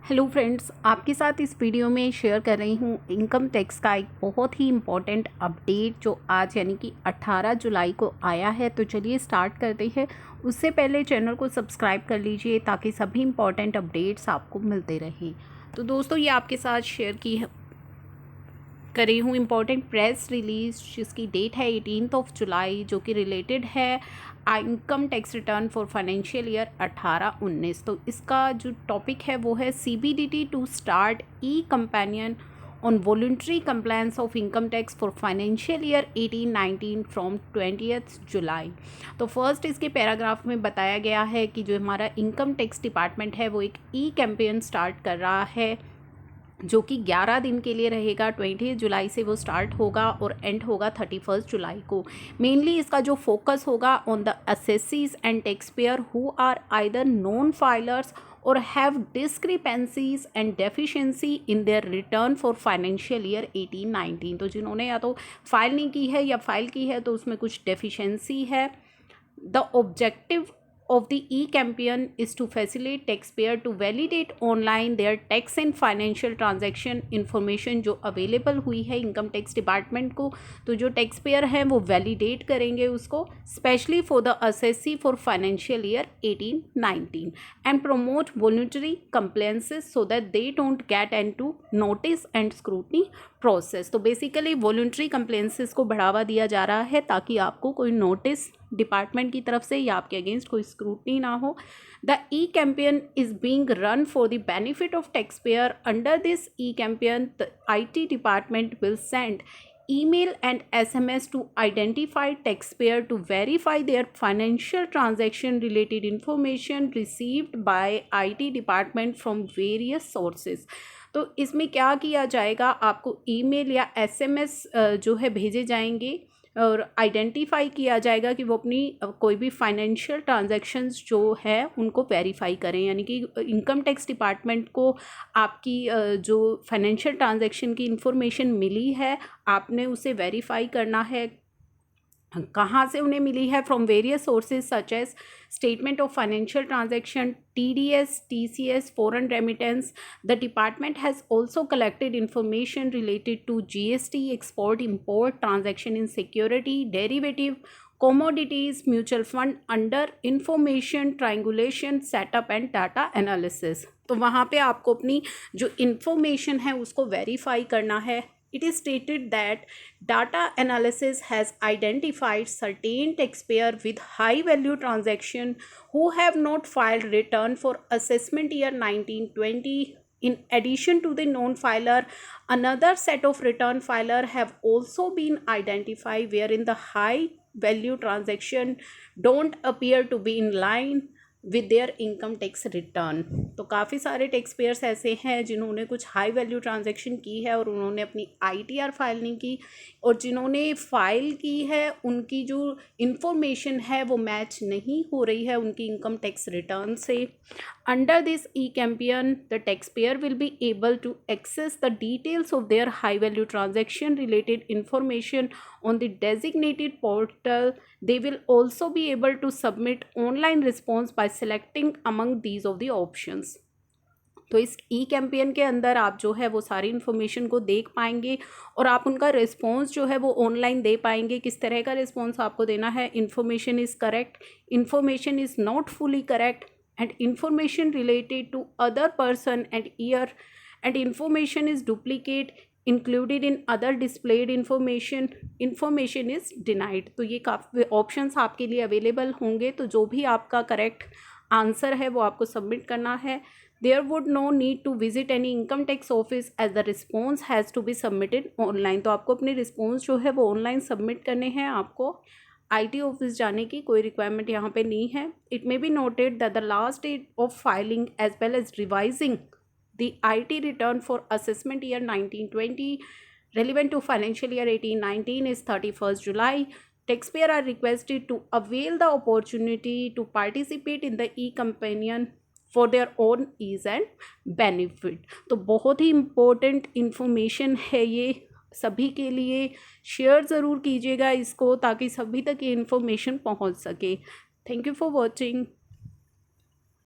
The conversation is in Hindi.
हेलो फ्रेंड्स, आपके साथ इस वीडियो में शेयर कर रही हूँ इनकम टैक्स का एक बहुत ही इम्पॉर्टेंट अपडेट जो आज यानी कि 18 जुलाई को आया है। तो चलिए स्टार्ट करते हैं। उससे पहले चैनल को सब्सक्राइब कर लीजिए ताकि सभी इम्पॉर्टेंट अपडेट्स आपको मिलते रहें। तो दोस्तों, ये आपके साथ शेयर कर रही हूँ इम्पॉर्टेंट प्रेस रिलीज जिसकी डेट है 18 जुलाई, जो कि रिलेटेड है income tax return for financial year 18-19। तो इसका जो टॉपिक है वो है CBDT to start e campaign on voluntary compliance of income tax for financial year 18-19 from 20 जुलाई। तो फर्स्ट इसके पैराग्राफ में बताया गया है कि जो हमारा इनकम टैक्स डिपार्टमेंट है वो एक ई कैंपेन स्टार्ट कर रहा है जो कि 11 दिन के लिए रहेगा। 20 जुलाई से वो स्टार्ट होगा और एंड होगा 31 जुलाई को। मेनली इसका जो फोकस होगा on the assessees and tax payer who are either non filers और have discrepancies and deficiency in their return for financial year 18-19। तो जिन्होंने या तो फाइल नहीं की है या फाइल की है तो उसमें कुछ डेफिशिएंसी है। The objective of the e-campaign is to facilitate taxpayer to validate online their tax and financial transaction information जो अवेलेबल हुई है इनकम टैक्स डिपार्टमेंट को। तो जो टैक्स पेयर हैं वो वैलिडेट करेंगे उसको, specially for the assessee for financial year 18-19 and promote voluntary compliances so that they don't get into notice and scrutiny process. तो बेसिकली वॉलंटरी कंप्लेंसेस को बढ़ावा दिया जा रहा है ताकि आपको कोई नोटिस डिपार्टमेंट की तरफ से या आपके अगेंस्ट कोई स्क्रूटनी ना हो। The E campaign is being run for the benefit of tax payer. Under this e campaign the IT department will send email and SMS to identified taxpayer to verify their financial transaction related information received by IT department from various sources। तो इसमें क्या किया जाएगा, आपको ईमेल या SMS जो है भेजे जाएंगे और आइडेंटिफाई किया जाएगा कि वो अपनी कोई भी फाइनेंशियल ट्रांजैक्शंस जो है उनको वेरीफाई करें। यानी कि इनकम टैक्स डिपार्टमेंट को आपकी जो फाइनेंशियल ट्रांजैक्शन की इंफॉर्मेशन मिली है आपने उसे वेरीफाई करना है। कहाँ से उन्हें मिली है? From various sources such as statement of financial transaction, TDS, TCS, foreign remittance. The department has also collected information related to GST, export import, transaction in security, derivative, commodities, mutual fund under information triangulation, setup and data analysis। तो वहाँ पे आपको अपनी जो इंफॉर्मेशन है उसको वेरीफाई करना है। It is stated that data analysis has identified certain taxpayer with high value transaction who have not filed return for assessment year 19-20. In addition to the non-filer, another set of return filer have also been identified wherein the high value transaction don't appear to be in line with their income tax return. तो काफ़ी सारे टैक्स पेयर्स ऐसे हैं जिन्होंने कुछ हाई वैल्यू ट्रांजैक्शन की है और उन्होंने अपनी ITR फाइल नहीं की, और जिन्होंने फाइल की है उनकी जो इंफॉर्मेशन है वो मैच नहीं हो रही है उनकी इनकम टैक्स रिटर्न से। Under this e campaign the taxpayer will be able to access the details of their high value transaction related information on the designated portal. They will also be able to submit online response by selecting among these of the options। तो इस ई कैंपेन के अंदर आप जो है वो सारी इन्फॉर्मेशन को देख पाएंगे और आप उनका रिस्पॉन्स जो है वो ऑनलाइन दे पाएंगे। किस तरह का रिस्पॉन्स आपको देना है? Information is correct, information is not fully correct, and information related to other person and year, and information is duplicate included in other displayed information is denied. तो ये काफ़ी ऑप्शंस आपके लिए अवेलेबल होंगे। तो जो भी आपका करेक्ट आंसर है वो आपको सबमिट करना है। There would no need to visit any income tax office as the response has to be submitted online. तो आपको अपने रिस्पॉन्स जो है वो ऑनलाइन सबमिट करने हैं, आपको IT ऑफिस जाने की कोई रिक्वायरमेंट यहाँ पे नहीं है। It may be noted that the last date of filing as well as revising the IT return for assessment year 19-20 relevant to financial year 18-19 is 31st July. Taxpayer are requested to avail the opportunity to participate in the e-companion for their own ease and benefit। तो बहुत ही इम्पोर्टेंट इन्फॉर्मेशन है ये सभी के लिए। शेयर ज़रूर कीजिएगा इसको ताकि सभी तक ये इन्फॉर्मेशन पहुंच सके। Thank you for watching.